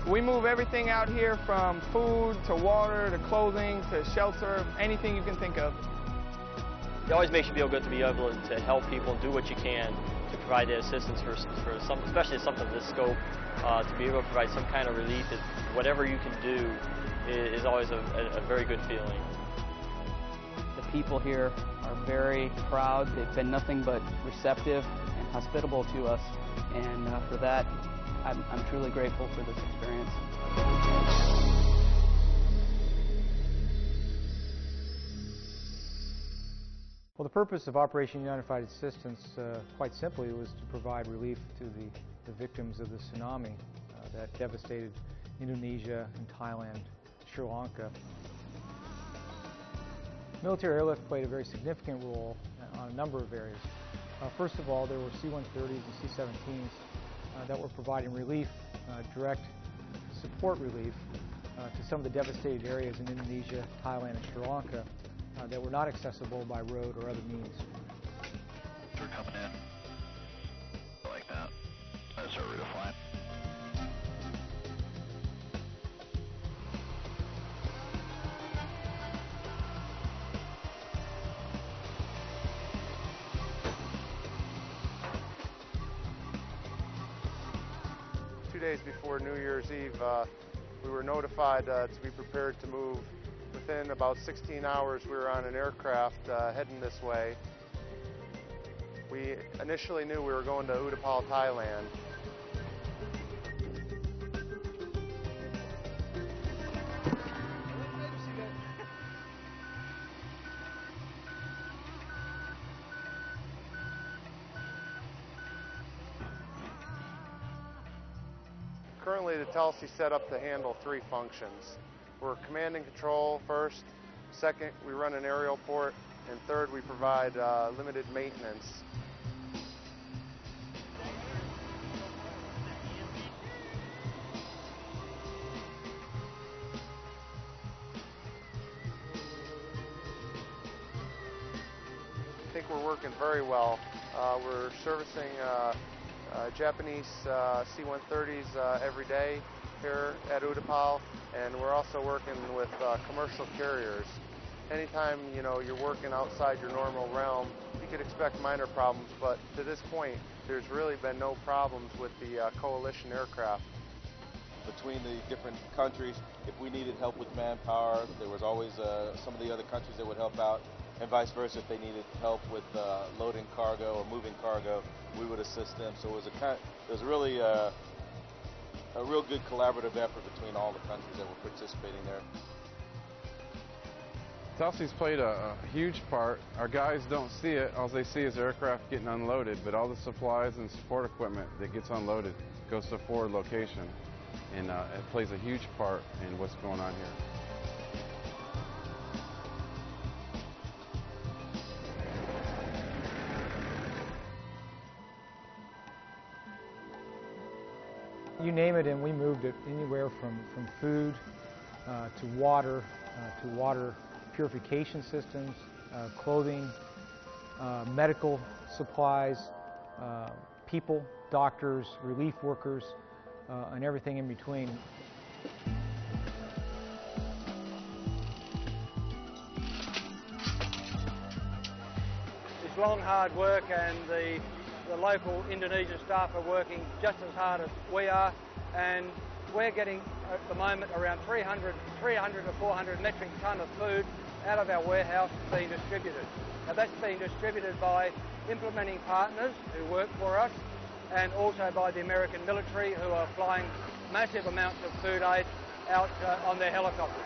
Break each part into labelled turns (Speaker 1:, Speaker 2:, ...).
Speaker 1: We move everything out here from food to water to clothing to shelter, anything you can think of.
Speaker 2: It always makes you feel good to be able to help people and do what you can to provide the assistance for some, especially something of this scope, to be able to provide some kind of relief. Whatever you can do is always a very good feeling.
Speaker 3: The people here are very proud. They've been nothing but receptive and hospitable to us, and for that, I'm truly grateful for this experience.
Speaker 4: Well, the purpose of Operation Unified Assistance, quite simply, was to provide relief to the victims of the tsunami that devastated Indonesia and Thailand, Sri Lanka. Military airlift played a very significant role on a number of areas. First of all, there were C-130s and C-17s that were providing relief, direct support relief to some of the devastated areas in Indonesia, Thailand, and Sri Lanka that were not accessible by road or other means.
Speaker 5: They're coming in like that. That's our route of flight.
Speaker 6: Two days before New Year's Eve, we were notified to be prepared to move. Within about 16 hours, we were on an aircraft heading this way. We initially knew we were going to Utapao, Thailand. Currently, the Telsey set up to handle three functions. We're command and control first, second we run an aerial port, and third we provide limited maintenance. I think we're working very well. We're servicing Japanese C-130s every day here at Utapao, and we're also working with commercial carriers. Anytime you're working outside your normal realm, you could expect minor problems, but to this point, there's really been no problems with the coalition aircraft.
Speaker 7: Between the different countries, if we needed help with manpower, there was always some of the other countries that would help out, and vice versa. If they needed help with loading cargo or moving cargo, we would assist them. So it was really a real good collaborative effort between all the countries that were participating there.
Speaker 8: Telsey's played a huge part. Our guys don't see it. All they see is aircraft getting unloaded, but all the supplies and support equipment that gets unloaded goes to a forward location, and it plays a huge part in what's going on here.
Speaker 4: You name it, and we moved it anywhere from food to water purification systems, clothing, medical supplies, people, doctors, relief workers, and everything in between.
Speaker 9: It's long, hard work, and the local Indonesian staff are working just as hard as we are, and we're getting at the moment around 300 to 400 metric tonne of food out of our warehouse being distributed. Now that's being distributed by implementing partners who work for us, and also by the American military, who are flying massive amounts of food aid out on their helicopters.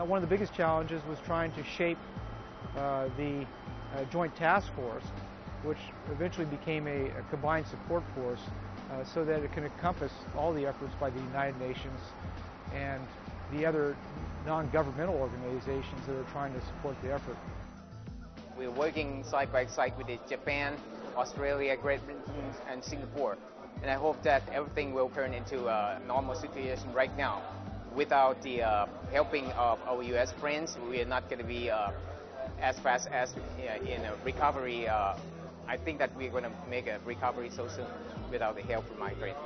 Speaker 4: One of the biggest challenges was trying to shape the Joint Task Force, which eventually became a combined support force, so that it can encompass all the efforts by the United Nations and the other non-governmental organizations that are trying to support the effort.
Speaker 10: We're working side by side with Japan, Australia, Great Britain, and Singapore, and I hope that everything will turn into a normal situation right now. Without the helping of our U.S. friends, we are not going to be as fast as in a recovery I think that we're going to make a recovery so soon without the help from migrants.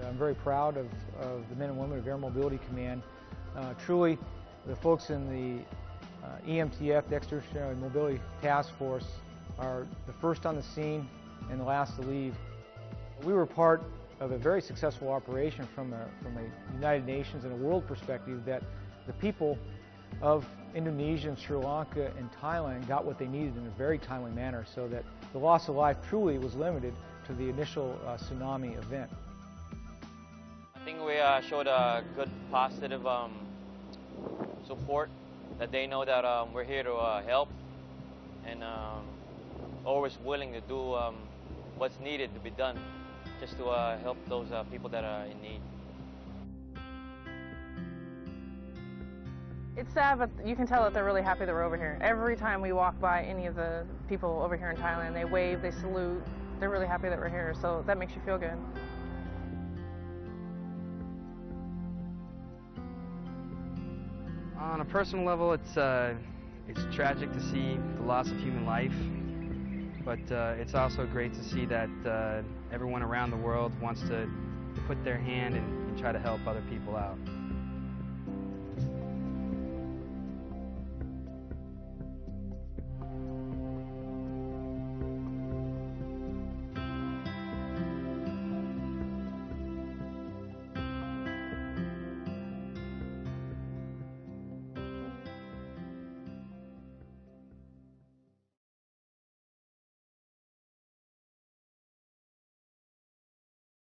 Speaker 4: I'm very proud of the men and women of Air Mobility Command. Truly, the folks in the EMTF, the Extraordinary Mobility Task Force, are the first on the scene and the last to leave. We were part of a very successful operation from a United Nations and a world perspective, that the people of Indonesia and Sri Lanka and Thailand got what they needed in a very timely manner, so that the loss of life truly was limited to the initial tsunami event.
Speaker 2: I think we showed a good positive support, that they know that we're here to help, and always willing to do what's needed to be done, just to help those people that are in need.
Speaker 11: It's sad, but you can tell that they're really happy that we're over here. Every time we walk by any of the people over here in Thailand, they wave, they salute. They're really happy that we're here, so that makes you feel good.
Speaker 12: On a personal level, it's tragic to see the loss of human life, but it's also great to see that everyone around the world wants to put their hand and try to help other people out.